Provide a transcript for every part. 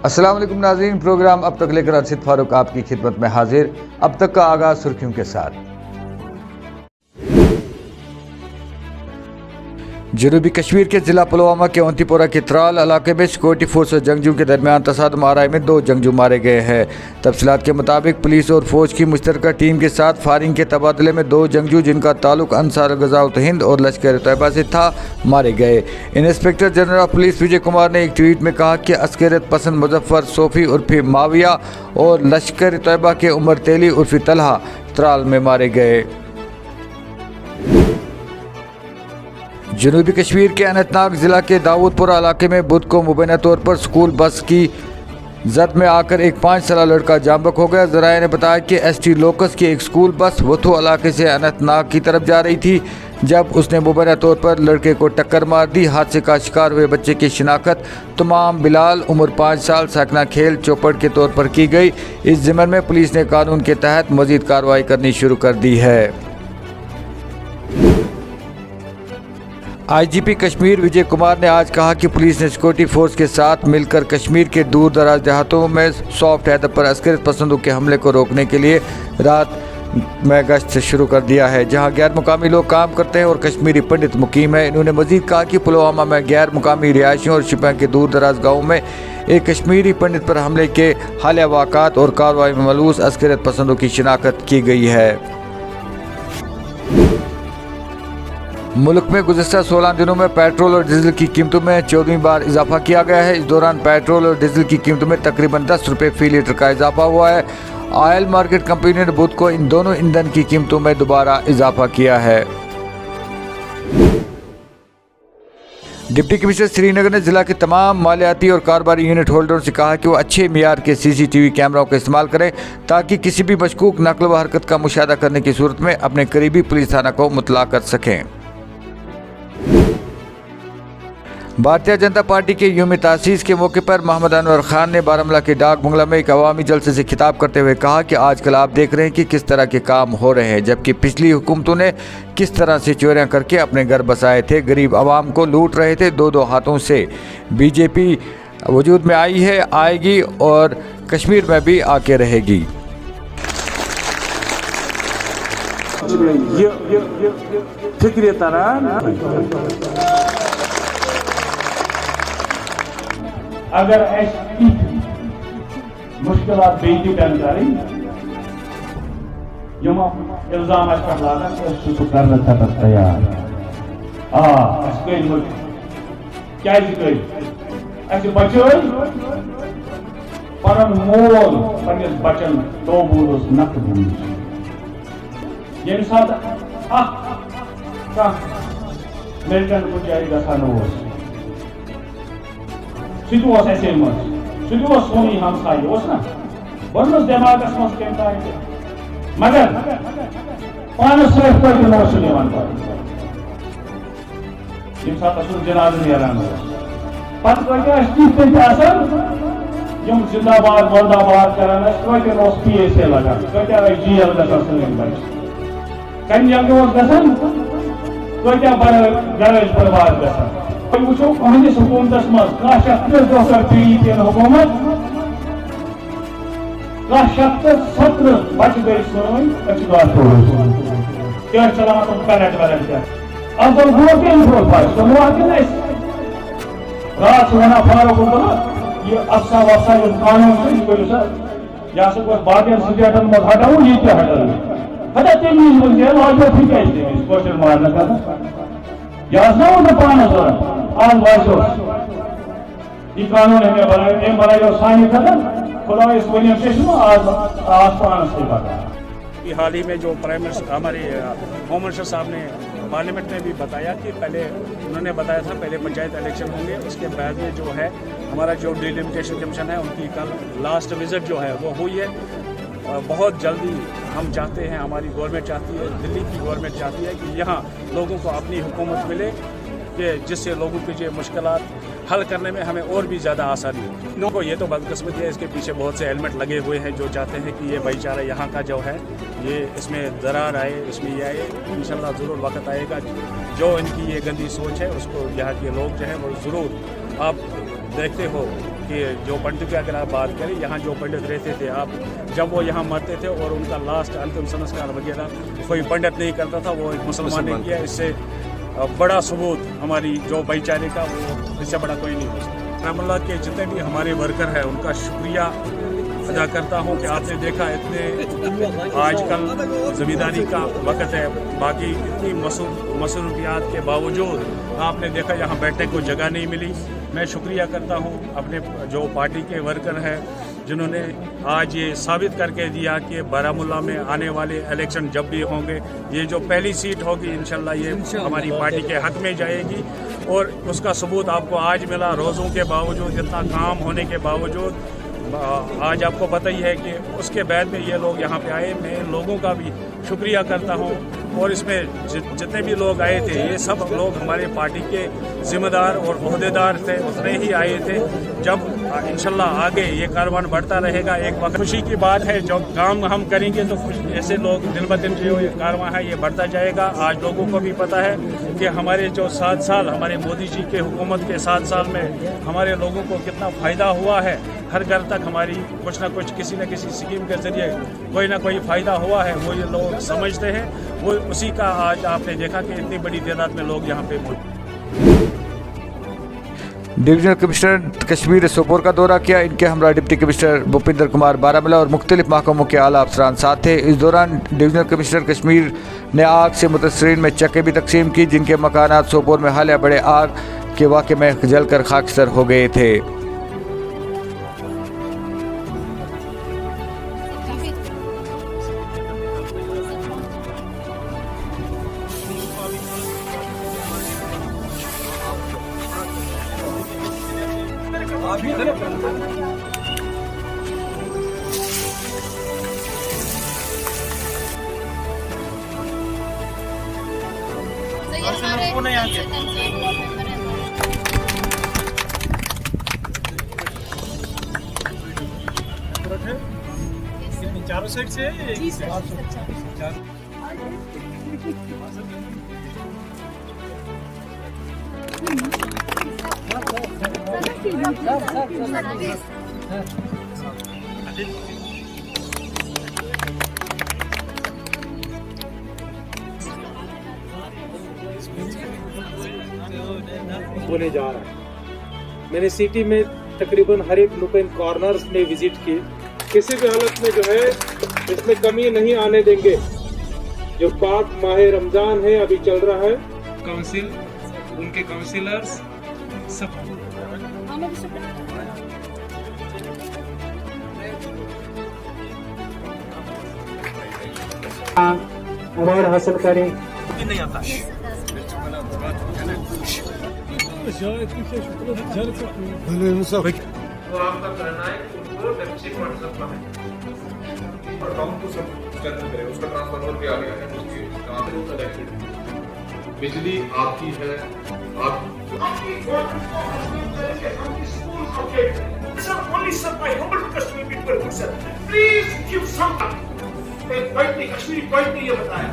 अस्सलाम वालेकुम नाज़रीन, प्रोग्राम अब तक लेकर अर्शद फारूक आपकी खिदमत में हाजिर। अब तक का आगाज़ सुर्खियों के साथ। जनूबी कश्मीर के ज़िला पुलवामा के ओंतीपोरा के त्राल इलाके में सिक्योरिटी फोर्स और जंगजू के दरमियान तसादम आराई में 2 जंगजू मारे गए हैं। तफसीलात के मुताबिक पुलिस और फौज की मुश्तरका टीम के साथ फायरिंग के तबादले में 2 जंगजू जिनका ताल्लुक अंसार गज़ावत हिंद और लश्कर तैयबा से था, मारे गए। Inspector general of police Vijay Kumar ने एक ट्वीट में कहा कि अस्करियत पसंद मुजफ्फर सोफी उर्फी माविया और लश्कर तैयबा के उमर तेली उर्फी तलहा त्राल में मारे गए। जनूबी कश्मीर के अनंतनाग ज़िला के दाऊदपुरा इलाके में बुध को मुबैना तौर पर स्कूल बस की जद में आकर एक 5 साला लड़का जामबक हो गया। ज़राए ने बताया कि ST लोकस की एक स्कूल बस वथू इलाके से अनंतनाग की तरफ जा रही थी जब उसने मुबैना तौर पर लड़के को टक्कर मार दी। हादसे का शिकार हुए बच्चे की शिनाख्त तमाम बिलाल उम्र 5 साल साकना खेल चौपड़ के तौर पर की गई। इस ज़िम्मन में पुलिस ने कानून के तहत मज़ीद कार्रवाई करनी शुरू कर दी है। IGP कश्मीर विजय कुमार ने आज कहा कि पुलिस ने सिक्योरिटी फोर्स के साथ मिलकर कश्मीर के दूर दराज देहातों में सॉफ्ट हैदर पर अस्करियत पसंदों के हमले को रोकने के लिए रात में गश्त शुरू कर दिया है, जहां गैर मुकामी लोग काम करते हैं और कश्मीरी पंडित मुकीम है। इन्होंने मजीद कहा कि पुलवामा में गैर मुकामी रिहायशियों और शिपा के दूर दराज गाँवों में एक कश्मीरी पंडित पर हमले के हालिया वाक़ात और कार्रवाई में मलूस अस्करियत पसंदों की शिनाख्त की गई है। मुल्क में गुज़श्ता 16 दिनों में पेट्रोल और डीजल की कीमतों में 14वीं बार इजाफा किया गया है। इस दौरान पेट्रोल और डीजल की कीमतों में तकरीबन 10 रुपये फ़ी लीटर का इजाफा हुआ है। ऑयल मार्केट कंपनी ने बुध को इन दोनों ईंधन की कीमतों में दोबारा इजाफा किया है। डिप्टी कमिश्नर श्रीनगर ने जिला के तमाम मालियाती और कारोबारी यूनिट होल्डरों से कहा कि वो अच्छे मियार के CCTV कैमराओं का इस्तेमाल करें ताकि किसी भी मशकूक नकल व हरकत का मुशाहिदा करने की सूरत में अपने करीबी पुलिस थाना को मुतला कर सकें। भारतीय जनता पार्टी के यौम तासीस के मौके पर मोहम्मद अनवर खान ने बारामूला के डाक बंगला में एक अवामी जलसे से खिताब करते हुए कहा कि आजकल आप देख रहे हैं कि किस तरह के काम हो रहे हैं, जबकि पिछली हुकूमतों ने किस तरह से चोरियां करके अपने घर बसाए थे, गरीब आवाम को लूट रहे थे। 2 हाथों से BJP वजूद में आई है, आएगी और कश्मीर में भी आके रहेगी। अगर ऐसी मुश्किलात बेटी पैदा करें यम इल्जाम पर लागत करने तैयार क्या बचे पन मोल पन्निस बचन तोबूस नक ये सात मिलिटेंट कुछ जाए गसान ऐसे सोनी हमसाई ना बस दिमागस मज मगर पानस जनाज नान पे जिंदाबाद मुर्दाबाद करान PSA लगान GL कन जंग गरज बर्बाद वो कहस हुकूमत मज PDP हुकूमत 17 बच गई क्या चलाना तुम पैलेट वैलेट अब रात वना फारूक ये अफसा वफसा जो कानून यह बाकी स्टेटन मज हटाऊ ये हटा तेज मारने का यह पान आज बासो ये कानून हमें बनाए सानी खत्म खुदा इस वजह से आज आसमान से पता। हाल ही में जो प्राइम मिनिस्टर हमारे होम मिनिस्टर साहब ने पार्लियामेंट में भी बताया कि पहले उन्होंने बताया था पहले पंचायत इलेक्शन होंगे, उसके बाद में जो है हमारा जो डिलिमिटेशन कमीशन है उनकी कल लास्ट विजिट जो है वो हुई है। बहुत जल्दी हम चाहते हैं, हमारी गवर्नमेंट चाहती है, दिल्ली की गवर्नमेंट चाहती है कि यहाँ लोगों को अपनी हुकूमत मिले कि जिससे लोगों की जो मुश्किलात हल करने में हमें और भी ज़्यादा आसानी हो। लोगों को ये तो बदकिस्मती है, इसके पीछे बहुत से एलिमेंट लगे हुए हैं जो चाहते हैं कि ये भाईचारा यहाँ का जो है ये इसमें दरार आए, इसमें ये आए। इंशाल्लाह ज़रूर वक्त आएगा जो इनकी ये गंदी सोच है उसको यहाँ के लोग जो है वो ज़रूर, आप देखते हो कि जो पंडित की अगर आप बात करें, यहाँ जो पंडित रहते थे, आप जब वो यहाँ मरते थे और उनका लास्ट अंतिम संस्कार वगैरह कोई पंडित नहीं करता था, वो एक मुसलमान ने किया। इससे बड़ा सबूत हमारी जो भाईचारे का, वो इससे बड़ा कोई नहीं हो सकता। रहमतुल्लाह के जितने भी हमारे वर्कर हैं उनका शुक्रिया अदा करता हूँ कि आपने देखा इतने आजकल ज़मींदारी का वक्त है, बाकी इतनी मसरूफियात के बावजूद आपने देखा यहाँ बैठने को जगह नहीं मिली। मैं शुक्रिया करता हूँ अपने जो पार्टी के वर्कर हैं जिन्होंने आज ये साबित करके दिया कि बारामूला में आने वाले इलेक्शन जब भी होंगे, ये जो पहली सीट होगी इंशाल्लाह ये हमारी पार्टी के हक में जाएगी। और उसका सबूत आपको आज मिला, रोज़ों के बावजूद, इतना काम होने के बावजूद। आज आपको पता ही है कि उसके बाद में ये लोग यहाँ पे आए। मैं इन लोगों का भी शुक्रिया करता हूँ। और इसमें जितने भी लोग आए थे, ये सब लोग हमारे पार्टी के जिम्मेदार और ओहदेदार थे, उतने ही आए थे। जब इंशाल्लाह आगे ये कारवान बढ़ता रहेगा, एक वक्त खुशी की बात है, जब काम हम करेंगे तो ऐसे लोग दिन ब दिन जो ये कारवां है ये बढ़ता जाएगा। आज लोगों को भी पता है कि हमारे जो 7 साल हमारे मोदी जी के हुकूमत के 7 साल में हमारे लोगों को कितना फ़ायदा हुआ है। हर घर तक हमारी कुछ ना कुछ किसी न किसी स्कीम के ज़रिए कोई ना कोई फ़ायदा हुआ है, वो ये लोग समझते हैं। वो उसी का आज आपने देखा कि इतनी बड़ी तादाद में लोग यहाँ पे मौजूद। डिवीजनल कमिश्नर कश्मीर ने सोपोर का दौरा किया। इनके हमरा डिप्टी कमिश्नर भूपिंदर कुमार बारामूला और मुख्तलिफ महकमों के आला अफसरान साथ थे। इस दौरान डिवीजनल कमिश्नर कश्मीर ने आग से मुतअस्सरीन में चक्के भी तकसीम की, जिनके मकानात सोपोर में हालिया बड़े आग के वाक़े में जलकर खाकसर हो गए थे। चारों साइड से होने जा रहा है। मैंने सिटी में तकरीबन हर एक नुक एंड कॉर्नर्स में विजिट की। किसी भी हालत में जो है इसमें कमी नहीं आने देंगे। जो पाक माह रमजान है अभी चल रहा है, काउंसिल, उनके काउंसिलर्स सब अवार्ड हासिल करें। नहीं आता तो आपका करना है उनको डेफिसिट व्हाट्सएप है और हम तो सब स्ट्रेंथन करें। उसका ट्रांसफार्मर भी आ गया है, उसकी काम है कनेक्टेड। बिजली आपकी है, आपकी गवर्नमेंट को आपकी school update sir only sir my humble Kashmir people sir please give some एक पॉइंट नहीं, कश्मीरी पॉइंट नहीं ये बताया।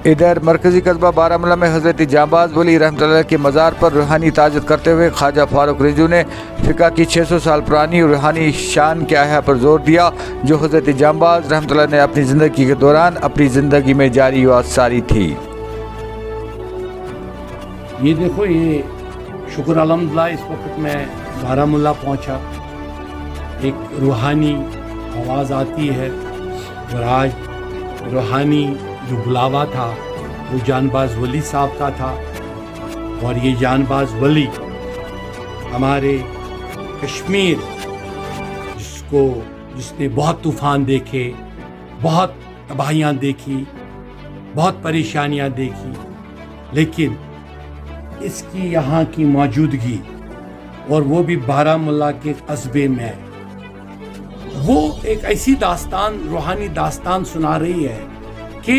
इधर मरकजी कस्बा बारामूला में हज़रत जांबाज वली रहमतुल्लाह के मज़ार पर रूहानी ताज़त करते हुए ख्वाजा फारूक रिजवी ने फ़िक़ा की 600 साल पुरानी रूहानी शान के अहया पर जोर दिया, जो हज़रत जांबाज रहमतुल्लाह ने अपनी ज़िंदगी के दौरान अपनी ज़िंदगी में जारी व सारी थी। ये देखो, ये शुक्र अल्हम्दुलिल्लाह इस वक्त मैं बारामूला पहुंचा। एक रूहानी आवाज़ आती है और आज रूहानी जो बुलावा था वो जानबाज वली साहब का था। और ये जानबाज वली हमारे कश्मीर जिसने बहुत तूफ़ान देखे, बहुत तबाहियाँ देखी, बहुत परेशानियाँ देखी, लेकिन इसकी यहाँ की मौजूदगी और वो भी बारामूला के कस्बे में, वो एक ऐसी दास्तान, रूहानी दास्तान सुना रही है कि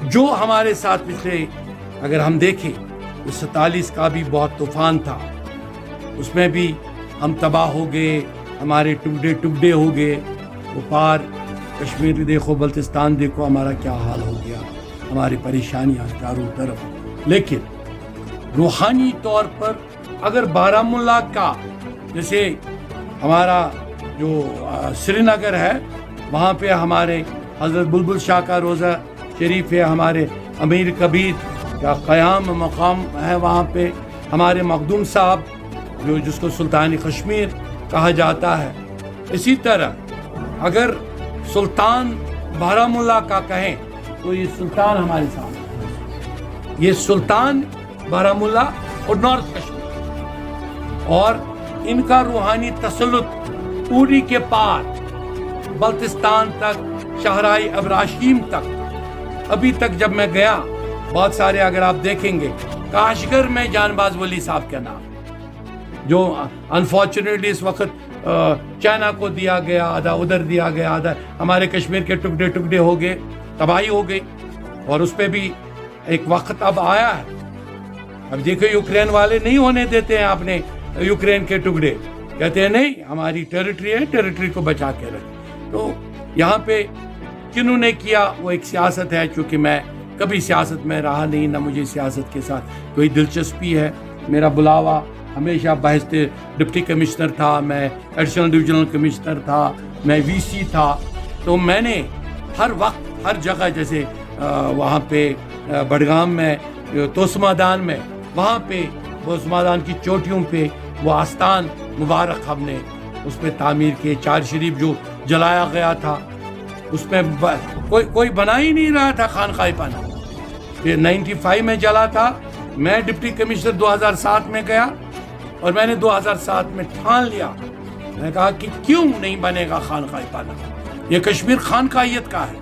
जो हमारे साथ पिछले अगर हम देखें तो 47 का भी बहुत तूफान था, उसमें भी हम तबाह हो गए, हमारे टुकड़े टुकड़े हो गए। वो पार कश्मीर देखो, बल्तिस्तान देखो, हमारा क्या हाल हो गया, हमारी परेशानियां चारों तरफ। लेकिन रूहानी तौर पर अगर बारामुल्ला का, जैसे हमारा जो श्रीनगर है, वहाँ पे हमारे हज़रत बुलबुल शाह का रोज़ा शरीफ है, हमारे अमीर कबीर का क़याम मकाम है, वहाँ पे हमारे मखदूम साहब जिसको सुल्तान कश्मीर कहा जाता है। इसी तरह अगर सुल्तान बारामुल्ला का कहें तो ये सुल्तान हमारे सामने, ये सुल्तान बारामुल्ला और नॉर्थ कश्मीर, और इनका रूहानी तसल्लुत उरी के पार बल्तिस्तान तक, शहराई अब्राशीम तक। अभी तक जब मैं गया, बहुत सारे अगर आप देखेंगे, काशगर में जानबाज वली साहब का नाम, जो अनफॉर्चुनेटली इस वक्त चाइना को दिया गया, आधा उधर दिया गया, आधा हमारे कश्मीर के टुकड़े टुकड़े हो गए, तबाही हो गई, और उस पर भी एक वक्त अब आया है। अब देखो यूक्रेन वाले नहीं होने देते हैं अपने यूक्रेन के टुकड़े, कहते हैं नहीं हमारी टेरिटरी है, टेरिटरी को बचा के रखें। तो यहाँ पे किन्होंने किया वो एक सियासत है, चूँकि मैं कभी सियासत में रहा नहीं, ना मुझे सियासत के साथ कोई दिलचस्पी है। मेरा बुलावा हमेशा बहसते डिप्टी कमिश्नर था, मैं एडिशनल डिविजनल कमिश्नर था, मैं वीसी था, तो मैंने हर वक्त हर जगह, जैसे वहाँ पे बडगाम में तोसमादान में, वहाँ पे तोसमादान की चोटियों पे वो आस्तान मुबारक हमने उस पर तामीर किए। चार शरीफ जो जलाया गया था उसमें कोई बना ही नहीं रहा था खानकाह पाना, ये 95 में जला था। मैं डिप्टी कमिश्नर 2007 में गया और मैंने 2007 में ठान लिया, मैंने कहा कि क्यों नहीं बनेगा खानकाह पाना, ये कश्मीर खानकाहियत का है,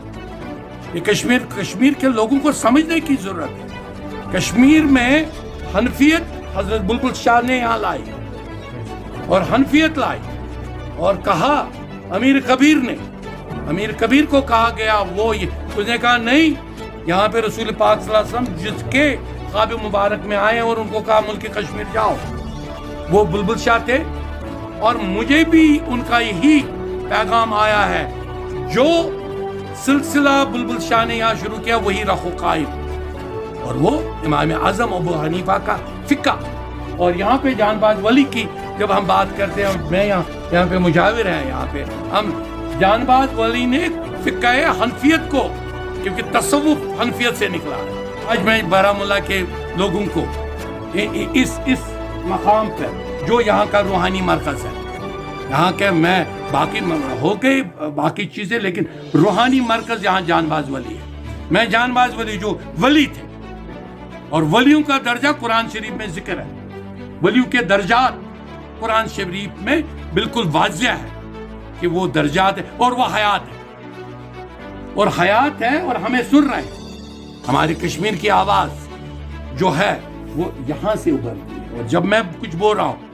ये कश्मीर के लोगों को समझने की जरूरत है। कश्मीर में हनफियत हजरत बुलबुल शाह ने यहाँ लाई और हनफियत लाई, और कहा अमीर कबीर को कहा गया, वो उसने कहा नहीं, यहाँ पे रसूल पाक सल्लल्लाहु अलैहि वसल्लम जिसके ख्वाब मुबारक में आए और उनको कहा मुल्क कश्मीर जाओ, वो बुलबुल शाह थे। और मुझे भी उनका यही पैगाम आया है, जो सिलसिला बुलबुल शाह ने यहाँ शुरू किया वही रखो कायम, और वो इमाम आजम अबू हनीफा का फिक्का। और यहाँ पे जानबाज वली की जब हम बात करते हैं, मैं यहाँ पे मुजाविर हैं, यहाँ पे हम जानबाज वली ने फिक्का हनफियत को, क्योंकि तसव्वुफ हनफियत से निकला है। आज मैं बारामुल्ला के लोगों को इस मकाम पर, जो यहाँ का रूहानी मरकज है, यहाँ के मैं बाकी हो गए बाकी चीजें, लेकिन रूहानी मरकज यहाँ जानबाज वली है। मैं जानबाज वली जो वली थे, और वलियों का दर्जा कुरान शरीफ में जिक्र है, वलियों के दर्जात कुरान शरीफ में बिल्कुल वाज़िह है कि वो दर्जात है, और वो हयात है, और हयात है, और हमें सुन रहे हैं। हमारी कश्मीर की आवाज जो है वो यहाँ से उभरती है, और जब मैं कुछ बोल रहा हूँ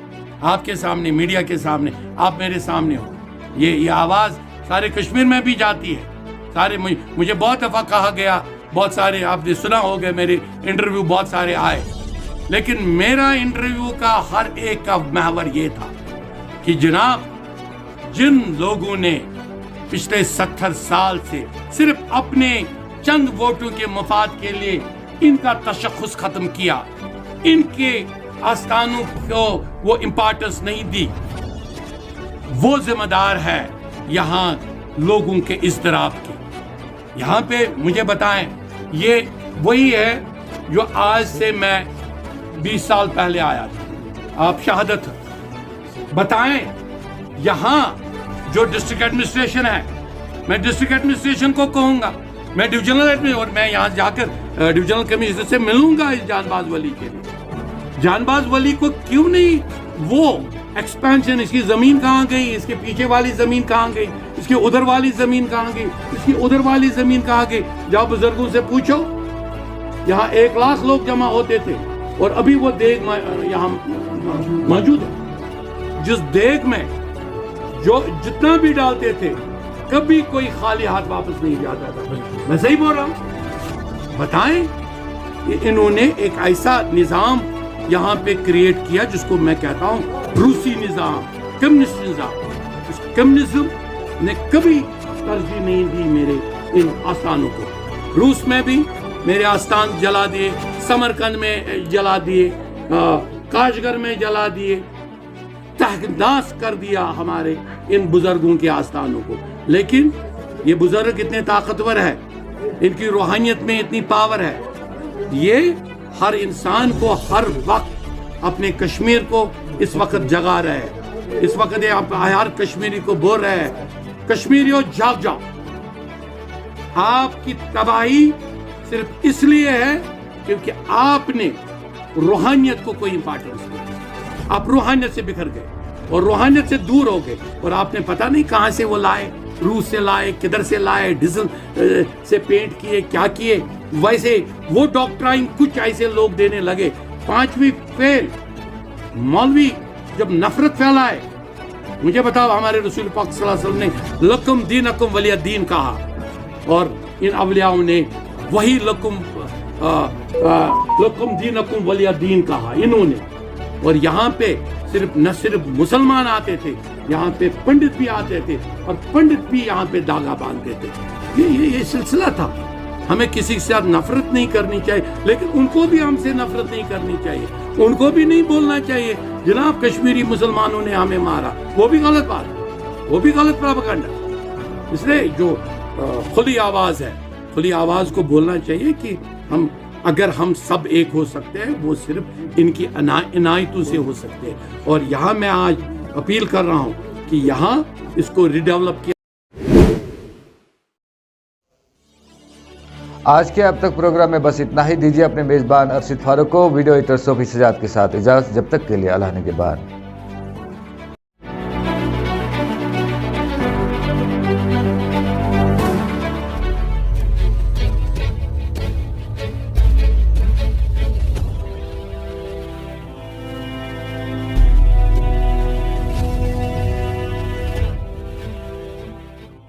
आपके सामने, मीडिया के सामने, आप मेरे सामने हो, ये आवाज सारे कश्मीर में भी जाती है। सारे मुझे बहुत दफा कहा गया, बहुत सारे आपने सुना होगा, मेरे इंटरव्यू बहुत सारे आए, लेकिन मेरा इंटरव्यू का हर एक का महवर ये था कि जनाब, जिन लोगों ने पिछले 70 साल से सिर्फ अपने चंद वोटों के मफाद के लिए इनका तशख़्ख़ुस खत्म किया, इनके आस्थानों को वो इम्पोर्टेंस नहीं दी, वो जिम्मेदार है यहाँ लोगों के इज़्तिराब की। यहाँ पे मुझे बताएं, ये वही है जो आज से मैं 20 साल पहले आया था, आप शहादत बताएं। यहाँ जो डिस्ट्रिक्ट एडमिनिस्ट्रेशन है, मैं डिस्ट्रिक्ट एडमिनिस्ट्रेशन को कहूँगा, मैं डिविजनल एडमिनिस्ट्रेशन, और मैं यहाँ जाकर डिविजनल कमिश्नर से मिलूंगा इस जानबाज वली के लिए। जानबाज वली को क्यों नहीं वो एक्सपेंशन, इसकी जमीन कहाँ गई, इसके पीछे वाली जमीन कहाँ गई, इसकी उधर वाली जमीन कहाँ गई, इसकी उधर वाली जमीन कहाँ गई। जाओ बुजुर्गों से पूछो, यहाँ 1 लाख लोग जमा होते थे, और अभी वो देग यहाँ मौजूद है। जिस देग में जो जितना भी डालते थे, कभी कोई खाली हाथ वापस नहीं जाता था। मैं सही बोल रहा हूँ? बताएं, इन्होंने एक ऐसा निज़ाम यहाँ पे क्रिएट किया जिसको मैं कहता हूँ रूसी निज़ाम, कम्युनिस्ट निज़ाम। इस कम्युनिज्म ने कभी तरजीह नहीं दी मेरे इन आस्थानों को। रूस में भी मेरे आस्थान जला दिए, समरकंद में जला दिए, काशगर में जला दिए, तहनास कर दिया हमारे इन बुजुर्गों के आस्थानों को। लेकिन ये बुजुर्ग इतने ताकतवर है, इनकी रूहानियत में इतनी पावर है, ये हर इंसान को हर वक्त अपने कश्मीर को इस वक्त जगा रहे हैं। इस वक्त ये हर कश्मीरी को बोल रहे हैं, कश्मीरियों जाग जाओ। आपकी तबाही सिर्फ इसलिए है क्योंकि आपने रूहानियत को कोई इंपॉर्टेंस नहीं दिया। आप रूहानियत से बिखर गए और रूहानियत से दूर हो गए, और आपने पता नहीं कहां से वो लाए, रूस से लाए, किधर से लाए, डीजल से पेंट किए, क्या किए। वैसे वो डॉक्ट्राइन कुछ ऐसे लोग देने लगे, 5वीं फेल। मौलवी जब नफरत फैलाए, मुझे बताओ, हमारे रसूल पाक सल्लल्लाहु अलैहि वसल्लम ने लकुम दीनकुम वलिय दीन कहा, और इन अवलियाओं ने वही लकुम दीनकुम वलिय दीन कहा इन्होंने। और यहाँ पे न सिर्फ मुसलमान आते थे, यहाँ पे पंडित भी आते थे, और पंडित भी यहाँ पे धागा बांधते थे। ये सिलसिला था। हमें किसी के साथ नफरत नहीं करनी चाहिए, लेकिन उनको भी हमसे नफरत नहीं करनी चाहिए। उनको भी नहीं बोलना चाहिए जनाब कश्मीरी मुसलमानों ने हमें मारा, वो भी गलत बात है, वो भी गलत प्रोपेगेंडा। इसलिए जो खुली आवाज है, खुली आवाज को बोलना चाहिए कि अगर हम सब एक हो सकते हैं, वो सिर्फ इनकी इनायतों से हो सकते हैं। और यहाँ मैं आज अपील कर रहा हूँ कि यहाँ इसको रिडेवलप किया। आज के अब तक प्रोग्राम में बस इतना ही। दीजिए अपने मेज़बान अरशद फारूक को वीडियो एडिटर सोफी सजाद के साथ इजाज़त। जब तक के लिए अल्लाह ने के बाद।